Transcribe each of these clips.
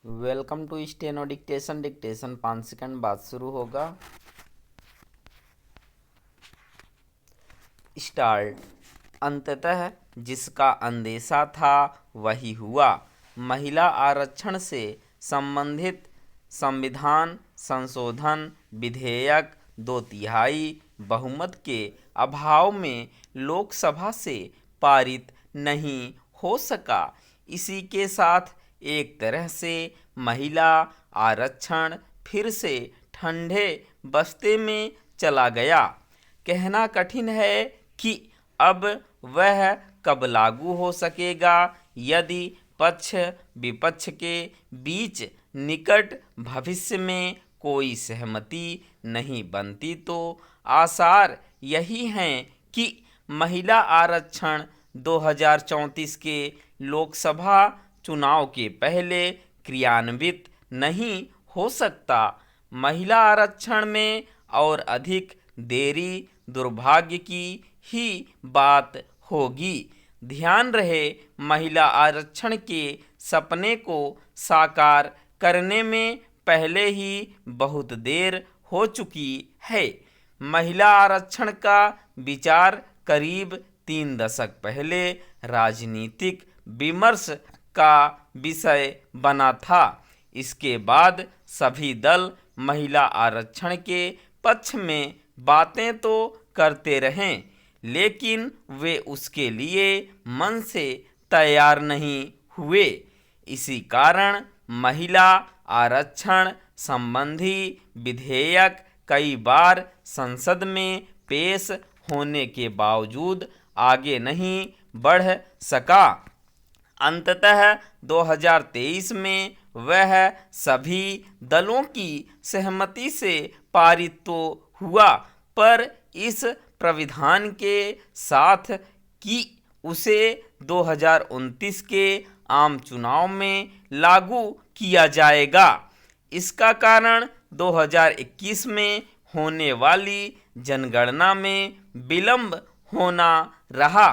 Welcome to steno dictation. 5 second बाद शुरू होगा। स्टार्ट। अंततः जिसका अंदेशा था वही हुआ। महिला आरक्षण से संबंधित संविधान संशोधन विधेयक 2/3 बहुमत के अभाव में लोकसभा से पारित नहीं हो सका। इसी के साथ एक तरह से महिला आरक्षण फिर से ठंडे बस्ते में चला गया। कहना कठिन है कि अब वह कब लागू हो सकेगा। यदि पक्ष विपक्ष के बीच निकट भविष्य में कोई सहमति नहीं बनती तो आसार यही हैं कि महिला आरक्षण 2034 के लोकसभा चुनाव के पहले क्रियान्वित नहीं हो सकता। महिला आरक्षण में और अधिक देरी दुर्भाग्य की ही बात होगी। ध्यान रहे, महिला आरक्षण के सपने को साकार करने में पहले ही बहुत देर हो चुकी है। महिला आरक्षण का विचार करीब 3 दशक पहले राजनीतिक विमर्श का विषय बना था। इसके बाद सभी दल महिला आरक्षण के पक्ष में बातें तो करते रहें, लेकिन वे उसके लिए मन से तैयार नहीं हुए। इसी कारण महिला आरक्षण संबंधी विधेयक कई बार संसद में पेश होने के बावजूद आगे नहीं बढ़ सका। अंततः 2023 में वह सभी दलों की सहमति से पारित तो हुआ, पर इस प्राविधान के साथ कि उसे 2029 के आम चुनाव में लागू किया जाएगा। इसका कारण 2021 में होने वाली जनगणना में विलंब होना रहा।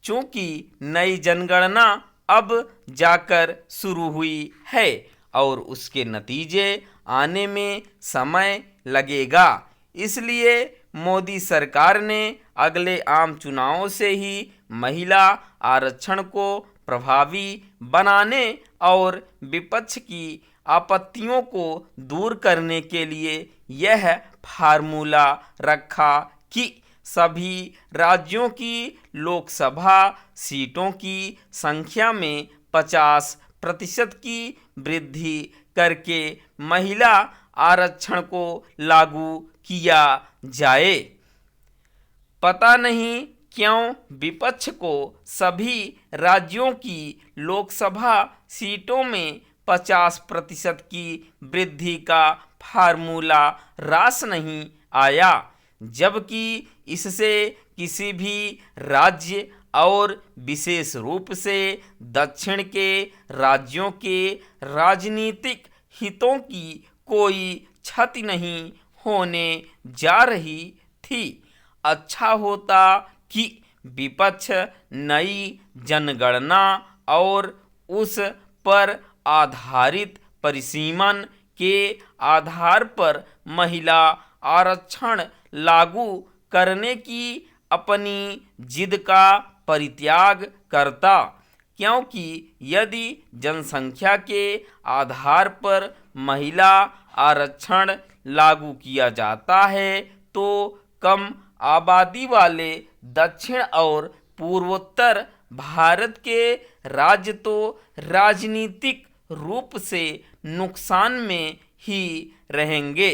चूंकि नई जनगणना अब जाकर शुरू हुई है और उसके नतीजे आने में समय लगेगा, इसलिए मोदी सरकार ने अगले आम चुनावों से ही महिला आरक्षण को प्रभावी बनाने और विपक्ष की आपत्तियों को दूर करने के लिए यह फार्मूला रखा कि सभी राज्यों की लोकसभा सीटों की संख्या में 50% की वृद्धि करके महिला आरक्षण को लागू किया जाए। पता नहीं क्यों विपक्ष को सभी राज्यों की लोकसभा सीटों में 50% की वृद्धि का फार्मूला रास नहीं आया, जबकि इससे किसी भी राज्य और विशेष रूप से दक्षिण के राज्यों के राजनीतिक हितों की कोई क्षति नहीं होने जा रही थी। अच्छा होता कि विपक्ष नई जनगणना और उस पर आधारित परिसीमन के आधार पर महिला आरक्षण लागू करने की अपनी जिद का परित्याग करता, क्योंकि यदि जनसंख्या के आधार पर महिला आरक्षण लागू किया जाता है तो कम आबादी वाले दक्षिण और पूर्वोत्तर भारत के राज्य तो राजनीतिक रूप से नुकसान में ही रहेंगे।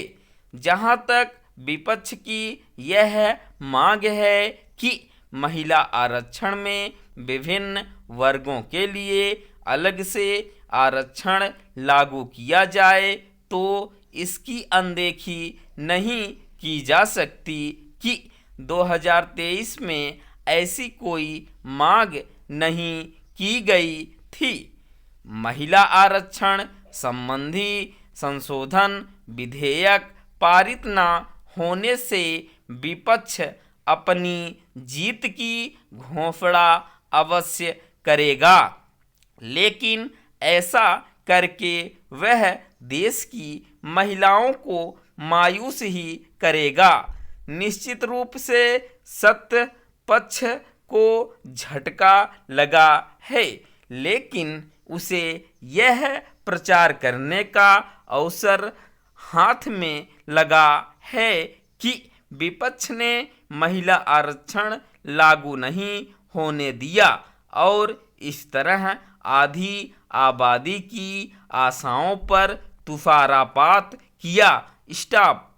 जहां तक विपक्ष की यह मांग है कि महिला आरक्षण में विभिन्न वर्गों के लिए अलग से आरक्षण लागू किया जाए, तो इसकी अनदेखी नहीं की जा सकती कि 2023 में ऐसी कोई मांग नहीं की गई थी। महिला आरक्षण संबंधी संशोधन विधेयक पारित न होने से विपक्ष अपनी जीत की घोषणा अवश्य करेगा, लेकिन ऐसा करके वह देश की महिलाओं को मायूस ही करेगा। निश्चित रूप से सत्य पक्ष को झटका लगा है, लेकिन उसे यह प्रचार करने का अवसर हाथ में लगा है कि विपक्ष ने महिला आरक्षण लागू नहीं होने दिया और इस तरह आधी आबादी की आशाओं पर तुषारपात किया। स्टॉप।